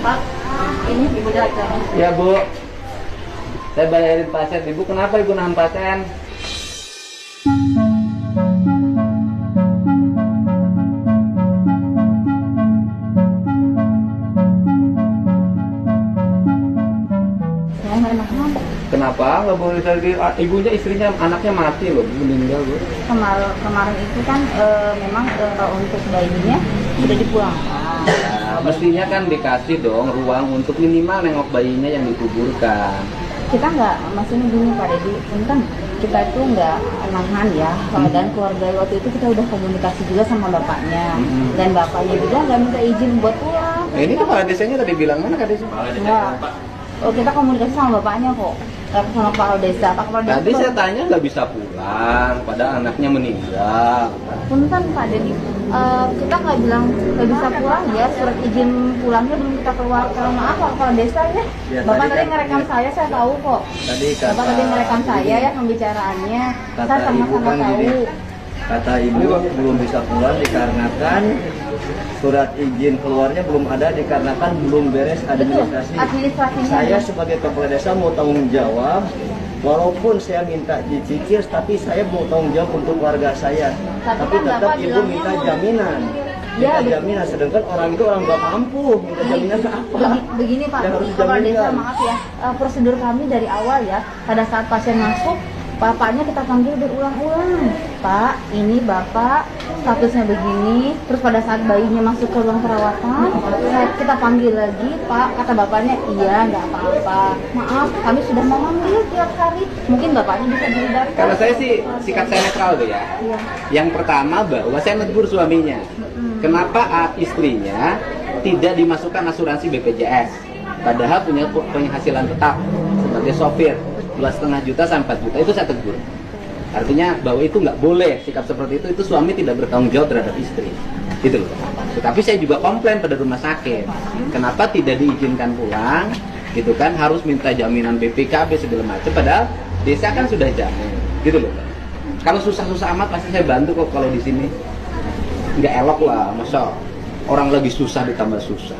Pak, ini ibu datang. Ya Bu, saya bayarin pasien. Ibu kenapa ibu nahan pasien? Saya nggak enak kan? Kenapa nggak boleh tadi? Ibunya, istrinya, anaknya mati loh, meninggal Bu. Kemarin itu kan memang untuk bayinya sudah dipulangkan. Nah, mestinya kan dikasih dong ruang untuk minimal nengok bayinya yang dikuburkan. Kita nggak, maksudnya gini Pak Deddy, kan kita itu nggak nahan ya. Dan keluarga waktu itu kita udah komunikasi juga sama bapaknya. Dan bapaknya juga nggak minta izin buat pulang. Nah, ini kepala desanya tadi bilang mana kak desa? Enggak. Oh, kita komunikasi sama bapaknya kok. Sama kepala desa. Pak Kepala Desa Tadi itu saya tanya nggak bisa pulang, padahal anaknya meninggal. punten Pak Deddy, kita nggak bilang nggak bisa pulang ya, surat izin pulangnya belum kita keluarkan. Maaf Pak Kepala Desa ya. Ya, Bapak tadi tadi kan ngerekam saya tahu kok. Tadi Bapak tadi ngerekam saya ya pembicaraannya. Kata Saya ibu sama-sama kan tahu. gini, kata ibu belum bisa pulang dikarenakan surat izin keluarnya belum ada dikarenakan belum beres administrasi. Betul, administrasinya. Saya sebagai kepala desa mau tanggung jawab, walaupun saya minta dicicil, tapi saya mau tanggung jawab untuk warga saya. Tapi kan tetap Bapak ibu bilangnya minta mau- jaminan. Ya, Minta betul. jaminan, sedangkan orang itu orang nggak mampu, minta jaminan apa? Begini Pak, Yang harus Kepala Desa dijaminkan. maaf ya, prosedur kami dari awal ya, pada saat pasien masuk, bapaknya kita panggil berulang-ulang. Pak, ini bapak statusnya begini, terus pada saat bayinya masuk ke ruang perawatan, kita panggil lagi, Pak, kata bapaknya, iya nggak apa-apa. Maaf, kami sudah memanggil tiap hari, mungkin bapaknya bisa dihindarkan. Kalau saya sih sikap saya netral tuh ya. Iya. Yang pertama bahwa saya negur suaminya. Kenapa istrinya tidak dimasukkan asuransi BPJS? Padahal punya penghasilan tetap sebagai sopir 2,5 juta sampai 4 juta, itu saya tegur. Artinya bahwa itu nggak boleh, sikap seperti itu suami tidak bertanggung jawab terhadap istri, gitu loh. Tetapi saya juga komplain pada rumah sakit, kenapa tidak diizinkan pulang, gitu kan, harus minta jaminan BPKB segala macam, padahal desa kan sudah jamin, gitu loh. Kalau susah-susah amat pasti saya bantu kok kalau di sini. Nggak elok lah, masa orang lagi susah ditambah susah.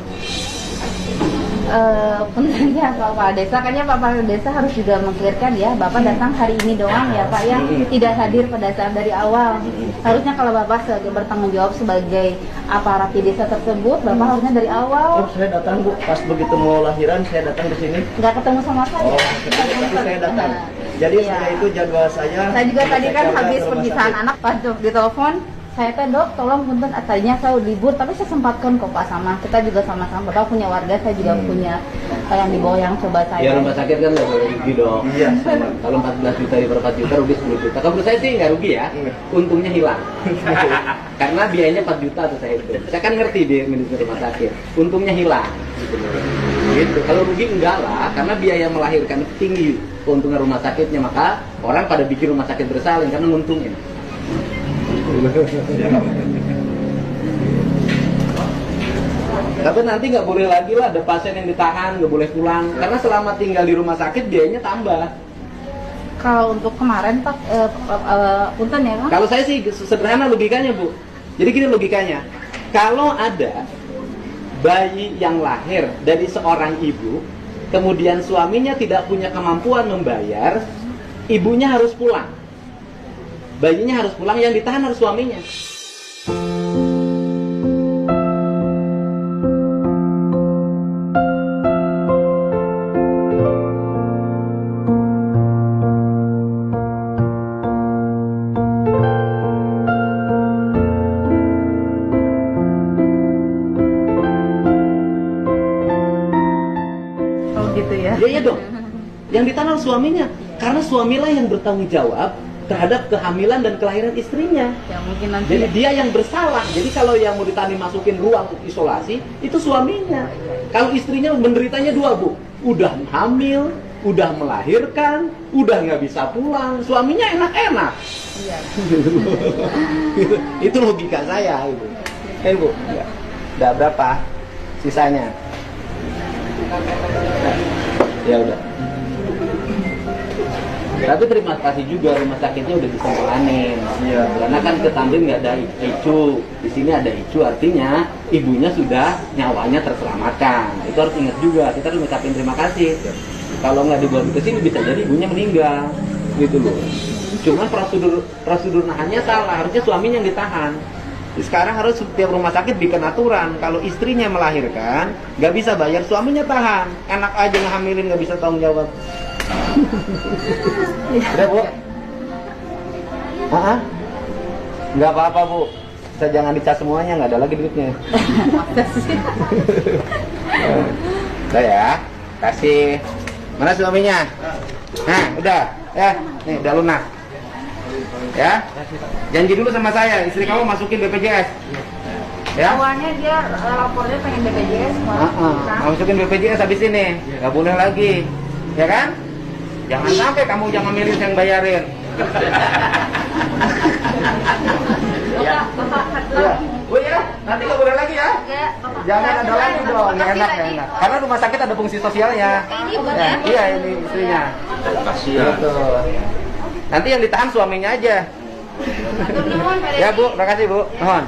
Pentingnya Pak Kepala Desa, kayaknya Pak Kepala Desa harus juga mengklirkan ya, Bapak datang hari ini doang ya Pak ya, tidak hadir pada saat dari awal. Harusnya kalau Bapak bertanggung jawab sebagai aparat di desa tersebut, Bapak harusnya dari awal. Oh, saya datang Bu, pas begitu mau lahiran saya datang ke sini. Nggak ketemu sama saya. Oh, tapi saya datang. Jadi Iya. saya itu jadwal saya. Saya juga tadi kan jaga habis ke rumah perpisahan sakit. anak Pak Dok ditelepon. Saya teh Dok, tolong punten, tadinya saya libur, tapi saya sempatkan kok Pak, sama kita juga sama-sama. Bapak punya warga, saya juga punya yang di bawah yang coba saya. Ya rumah sakit kan nggak boleh rugi dong. Iya, sama. Kalau 14 juta per 4 juta rugi 10 juta. Kalau menurut saya sih nggak rugi ya. Iya. Untungnya hilang. Karena biayanya 4 juta tuh saya hitung. Saya kan ngerti di manajemen rumah sakit. Untungnya hilang. Gitu. Gitu. Kalau rugi enggak lah, karena biaya melahirkan tinggi keuntungan rumah sakitnya, maka orang pada bikin rumah sakit bersalin karena nguntungin. Tapi nanti nggak boleh lagi lah ada pasien yang ditahan, nggak boleh pulang. Karena selama tinggal di rumah sakit biayanya tambah. Kalau untuk kemarin Pak, punten ya Pak. Kalau saya sih sederhana logikanya Bu. Jadi gini logikanya. Kalau ada bayi yang lahir dari seorang ibu, kemudian suaminya tidak punya kemampuan membayar, ibunya harus pulang. Bayinya harus pulang, yang ditahan harus suaminya. Oh gitu ya. Iya dong. Yang ditahan harus suaminya, karena suamilah yang bertanggung jawab terhadap kehamilan dan kelahiran istrinya. Ya mungkin nanti. Jadi dia yang bersalah. Jadi kalau yang mau ditahan dimasukin ruang untuk isolasi, itu suaminya. Kalau istrinya menderitanya dua Bu, udah hamil, udah melahirkan, udah nggak bisa pulang, suaminya enak-enak. Iya. Itu logika saya gitu. Bu, ya. Udah berapa sisanya? Ya udah. Tapi terima kasih juga rumah sakitnya udah bisa menganin. Iya. Karena kan ke Tamrin nggak ada ICU, di sini ada ICU, artinya ibunya sudah nyawanya terselamatkan. Itu harus ingat juga, kita harus ngucapin terima kasih. Kalau nggak dibawa ke sini bisa jadi ibunya meninggal, gitu loh. Cuman prosedur nahannya salah, harusnya suaminya yang ditahan. Sekarang harus setiap rumah sakit bikin aturan, kalau istrinya melahirkan nggak bisa bayar, suaminya tahan. Enak aja ngehamilin nggak bisa tanggung jawab. Udah Bu? Nggak apa-apa Bu, bisa jangan dicas semuanya, nggak ada lagi duitnya. Udah ya, kasih. Mana suaminya? Nah, udah, ya, nih udah lunak. Ya, janji dulu sama saya, istri kamu masukin BPJS. Ya. Awalnya dia lapornya pengen BPJS, Masukin BPJS habis ini, nggak boleh lagi, ya kan? Jangan sampai kamu jangan milih yang bayarin. Bapak, Bapak, Ya. Oh ya, nanti nggak boleh lagi ya. Jangan ada lagi dong, nggak enak, nggak enak. Karena rumah sakit ada fungsi sosialnya. Ini Ya, iya ini istrinya. Kasihan. Betul. Nanti yang ditahan suaminya aja. Ya Bu, terima kasih Bu. Mohon.